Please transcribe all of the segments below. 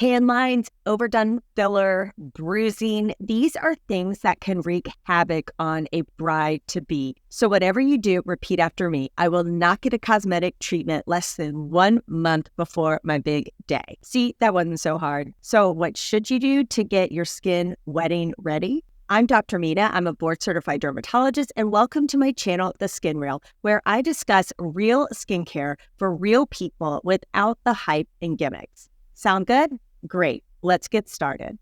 Tan lines, overdone filler, bruising, these are things that can wreak havoc on a bride-to-be. So whatever you do, repeat after me. I will not get a cosmetic treatment less than 1 month before my big day. See, that wasn't so hard. So what should you do to get your skin wedding ready? I'm Dr. Mina. I'm a board-certified dermatologist, and welcome to my channel, The Skin Real, where I discuss real skincare for real people without the hype and gimmicks. Sound good? Great. Let's get started.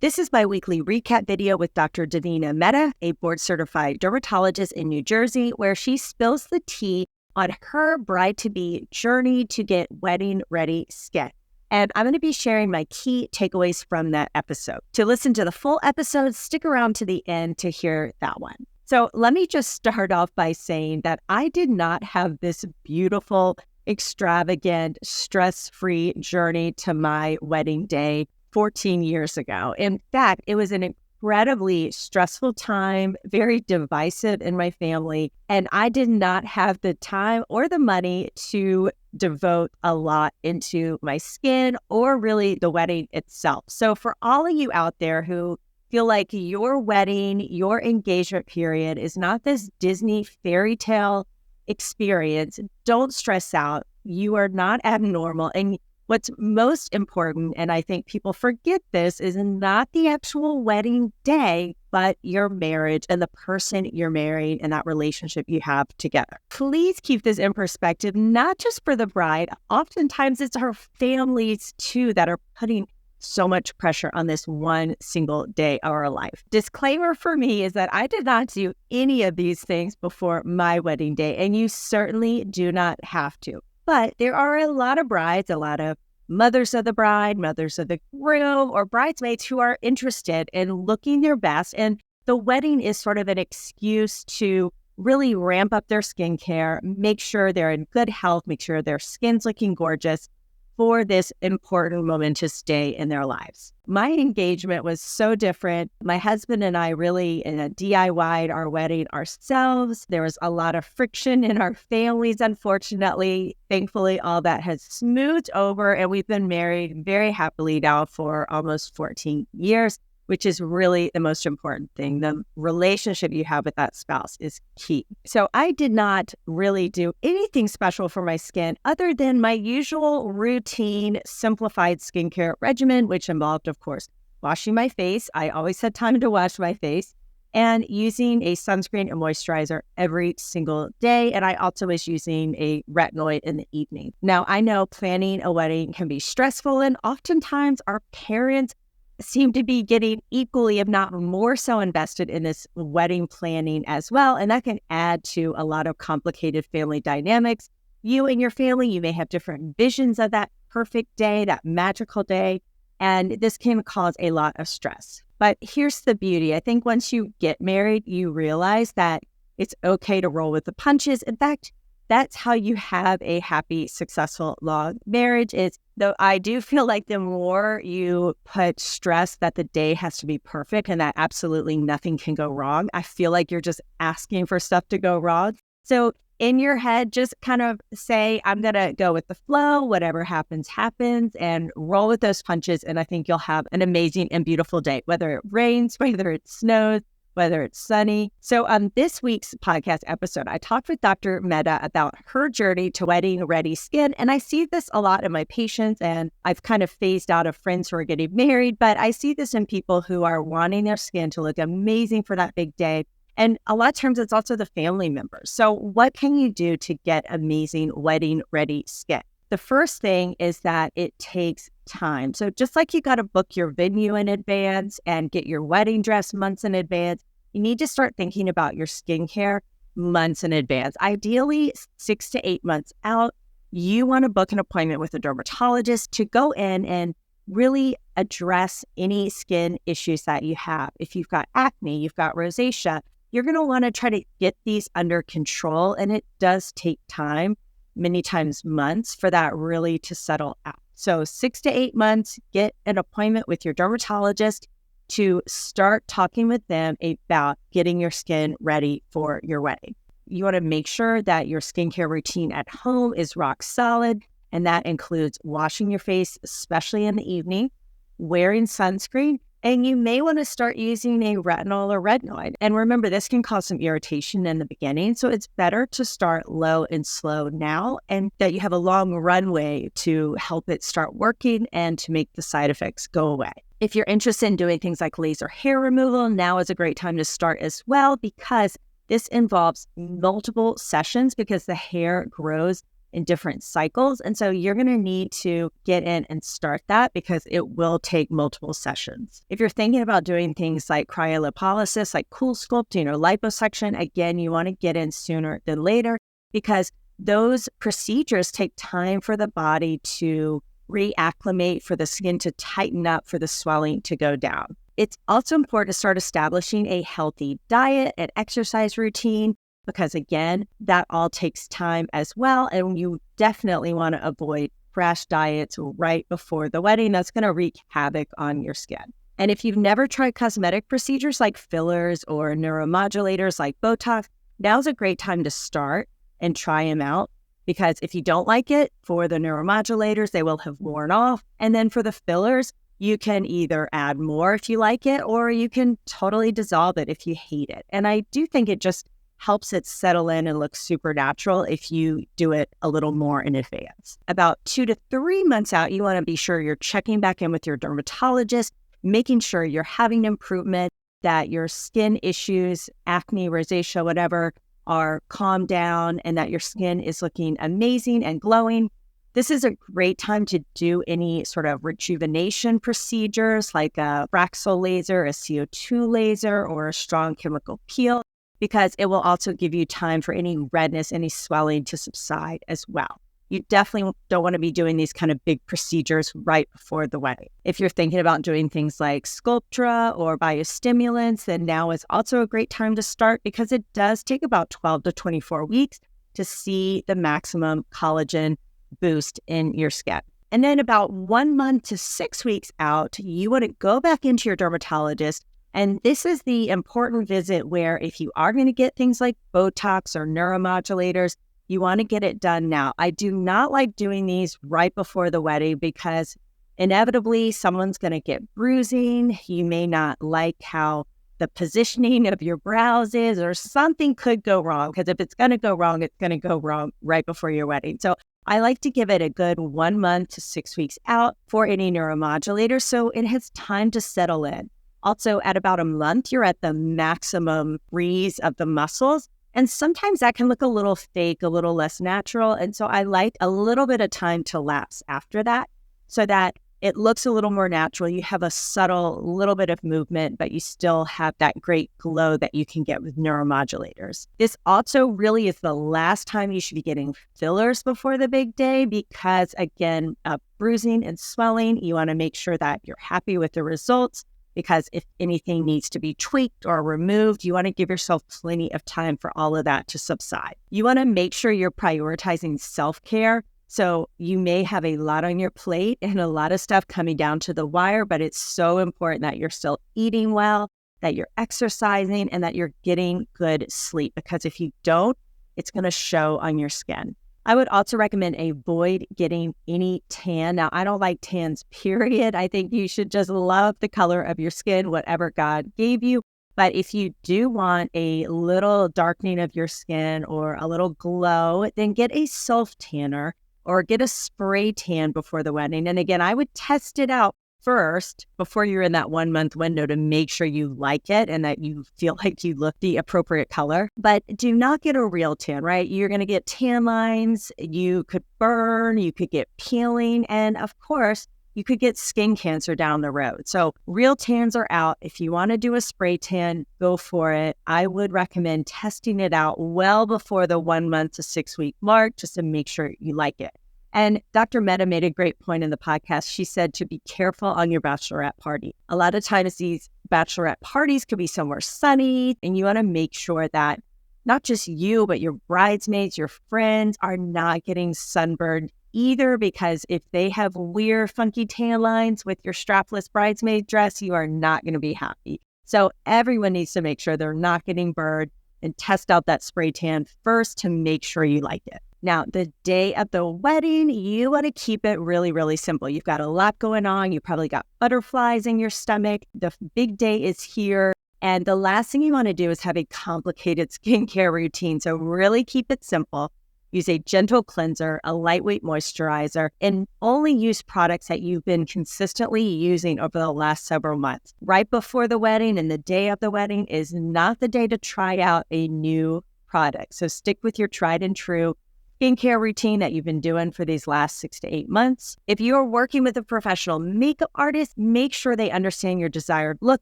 This is my weekly recap video with Dr. Devina Mehta, a board-certified dermatologist in New Jersey, where she spills the tea on her bride-to-be journey to get wedding-ready skin. And I'm going to be sharing my key takeaways from that episode. To listen to the full episode, stick around to the end to hear that one. So let me just start off by saying that I did not have this beautiful, extravagant, stress-free journey to my wedding day 14 years ago. In fact, it was an incredibly stressful time, very divisive in my family, and I did not have the time or the money to devote a lot into my skin or really the wedding itself. So for all of you out there who feel like your wedding, your engagement period is not this Disney fairy tale experience, don't stress out. You are not abnormal. And what's most important, and I think people forget this, is not the actual wedding day, but your marriage and the person you're married and that relationship you have together. Please keep this in perspective, not just for the bride. Oftentimes it's our families too that are putting so much pressure on this one single day of our life. Disclaimer for me is that I did not do any of these things before my wedding day, and you certainly do not have to. But there are a lot of brides, a lot of mothers of the bride, mothers of the groom, or bridesmaids who are interested in looking their best. And the wedding is sort of an excuse to really ramp up their skincare, make sure they're in good health, make sure their skin's looking gorgeous for this important, momentous day in their lives. My engagement was so different. My husband and I really DIY'd our wedding ourselves. There was a lot of friction in our families, unfortunately. Thankfully, all that has smoothed over, and we've been married very happily now for almost 14 years, which is really the most important thing. The relationship you have with that spouse is key. So I did not really do anything special for my skin other than my usual routine simplified skincare regimen, which involved, of course, washing my face. I always had time to wash my face, and using a sunscreen and moisturizer every single day. And I also was using a retinoid in the evening. Now, I know planning a wedding can be stressful, and oftentimes our parents seem to be getting equally, if not more so, invested in this wedding planning as well. And that can add to a lot of complicated family dynamics. You and your family, you may have different visions of that perfect day, that magical day, and this can cause a lot of stress. But here's the beauty. I think once you get married, you realize that it's okay to roll with the punches. In fact, that's how you have a happy, successful, long marriage. Though I do feel like the more you put stress that the day has to be perfect and that absolutely nothing can go wrong, I feel like you're just asking for stuff to go wrong. So in your head, just kind of say, I'm going to go with the flow, whatever happens, happens, and roll with those punches. And I think you'll have an amazing and beautiful day, whether it rains, whether it snows, whether it's sunny. So on this week's podcast episode, I talked with Dr. Mehta about her journey to wedding-ready skin. And I see this a lot in my patients, and I've kind of phased out of friends who are getting married, but I see this in people who are wanting their skin to look amazing for that big day. And a lot of times it's also the family members. So what can you do to get amazing wedding-ready skin? The first thing is that it takes time. So just like you got to book your venue in advance and get your wedding dress months in advance, you need to start thinking about your skincare months in advance. Ideally, 6 to 8 months out, you want to book an appointment with a dermatologist to go in and really address any skin issues that you have. If you've got acne, you've got rosacea, you're going to want to try to get these under control. And it does take time, many times months, for that really to settle out. So 6 to 8 months, get an appointment with your dermatologist. to start talking with them about getting your skin ready for your wedding. You want to make sure that your skincare routine at home is rock solid, and that includes washing your face, especially in the evening, wearing sunscreen, and you may want to start using a retinol or retinoid. And remember, this can cause some irritation in the beginning, so it's better to start low and slow now, and that you have a long runway to help it start working and to make the side effects go away. If you're interested in doing things like laser hair removal, now is a great time to start as well, because this involves multiple sessions because the hair grows in different cycles. And so you're going to need to get in and start that because it will take multiple sessions. If you're thinking about doing things like cryolipolysis, like cool sculpting or liposuction, again, you want to get in sooner than later because those procedures take time for the body to reacclimate, for the skin to tighten up, for the swelling to go down. It's also important to start establishing a healthy diet and exercise routine because, again, that all takes time as well. And you definitely want to avoid crash diets right before the wedding. That's going to wreak havoc on your skin. And if you've never tried cosmetic procedures like fillers or neuromodulators like Botox, now's a great time to start and try them out. Because if you don't like it, for the neuromodulators, they will have worn off. And then for the fillers, you can either add more if you like it, or you can totally dissolve it if you hate it. And I do think it just helps it settle in and look super natural if you do it a little more in advance. About 2 to 3 months out, you want to be sure you're checking back in with your dermatologist, making sure you're having improvement, that your skin issues, acne, rosacea, whatever, are calmed down, and that your skin is looking amazing and glowing. This is a great time to do any sort of rejuvenation procedures like a Fraxel laser, a CO2 laser, or a strong chemical peel, because it will also give you time for any redness, any swelling to subside as well. You definitely don't want to be doing these kind of big procedures right before the wedding. If you're thinking about doing things like Sculptra or biostimulants, then now is also a great time to start because it does take about 12 to 24 weeks to see the maximum collagen boost in your skin. And then about 1 month to 6 weeks out, you want to go back into your dermatologist. And this is the important visit where if you are going to get things like Botox or neuromodulators, you want to get it done now. I do not like doing these right before the wedding because inevitably someone's going to get bruising. You may not like how the positioning of your brows is, or something could go wrong, because if it's going to go wrong, it's going to go wrong right before your wedding. So I like to give it a good 1 month to 6 weeks out for any neuromodulator so it has time to settle in. Also, at about a month, you're at the maximum freeze of the muscles. And sometimes that can look a little fake, a little less natural. And so I like a little bit of time to lapse after that so that it looks a little more natural. You have a subtle little bit of movement, but you still have that great glow that you can get with neuromodulators. This also really is the last time you should be getting fillers before the big day because, again, bruising and swelling, you want to make sure that you're happy with the results. Because if anything needs to be tweaked or removed, you want to give yourself plenty of time for all of that to subside. You want to make sure you're prioritizing self-care. So you may have a lot on your plate and a lot of stuff coming down to the wire, but it's so important that you're still eating well, that you're exercising, and that you're getting good sleep. Because if you don't, it's going to show on your skin. I would also recommend avoid getting any tan. Now, I don't like tans, period. I think you should just love the color of your skin, whatever God gave you. But if you do want a little darkening of your skin or a little glow, then get a self-tanner or get a spray tan before the wedding. And again, I would test it out first before you're in that 1 month window to make sure you like it and that you feel like you look the appropriate color. But do not get a real tan, right? You're going to get tan lines, you could burn, you could get peeling, and of course, you could get skin cancer down the road. So real tans are out. If you want to do a spray tan, go for it. I would recommend testing it out well before the 1 month to 6 week mark just to make sure you like it. And Dr. Mehta made a great point in the podcast. She said to be careful on your bachelorette party. A lot of times these bachelorette parties could be somewhere sunny, and you want to make sure that not just you, but your bridesmaids, your friends are not getting sunburned either, because if they have weird, funky tan lines with your strapless bridesmaid dress, you are not going to be happy. So everyone needs to make sure they're not getting burned and test out that spray tan first to make sure you like it. Now, the day of the wedding, you want to keep it really, really simple. You've got a lot going on. You probably got butterflies in your stomach. The big day is here. And the last thing you want to do is have a complicated skincare routine. So really keep it simple. Use a gentle cleanser, a lightweight moisturizer, and only use products that you've been consistently using over the last several months. Right before the wedding and the day of the wedding is not the day to try out a new product. So stick with your tried and true skincare routine that you've been doing for these last 6 to 8 months. If you're working with a professional makeup artist, make sure they understand your desired look,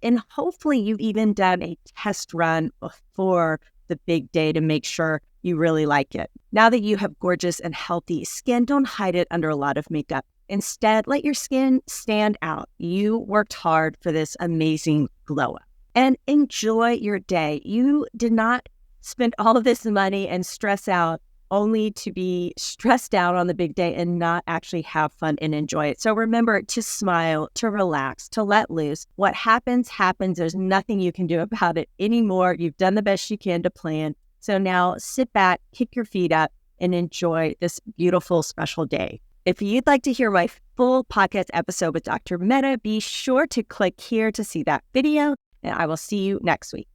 and hopefully you've even done a test run before the big day to make sure you really like it. Now that you have gorgeous and healthy skin, don't hide it under a lot of makeup. Instead, let your skin stand out. You worked hard for this amazing glow up. And enjoy your day. You did not spend all of this money and stress out only to be stressed out on the big day and not actually have fun and enjoy it. So remember to smile, to relax, to let loose. What happens, happens. There's nothing you can do about it anymore. You've done the best you can to plan. So now sit back, kick your feet up, and enjoy this beautiful, special day. If you'd like to hear my full podcast episode with Dr. Mehta, be sure to click here to see that video, and I will see you next week.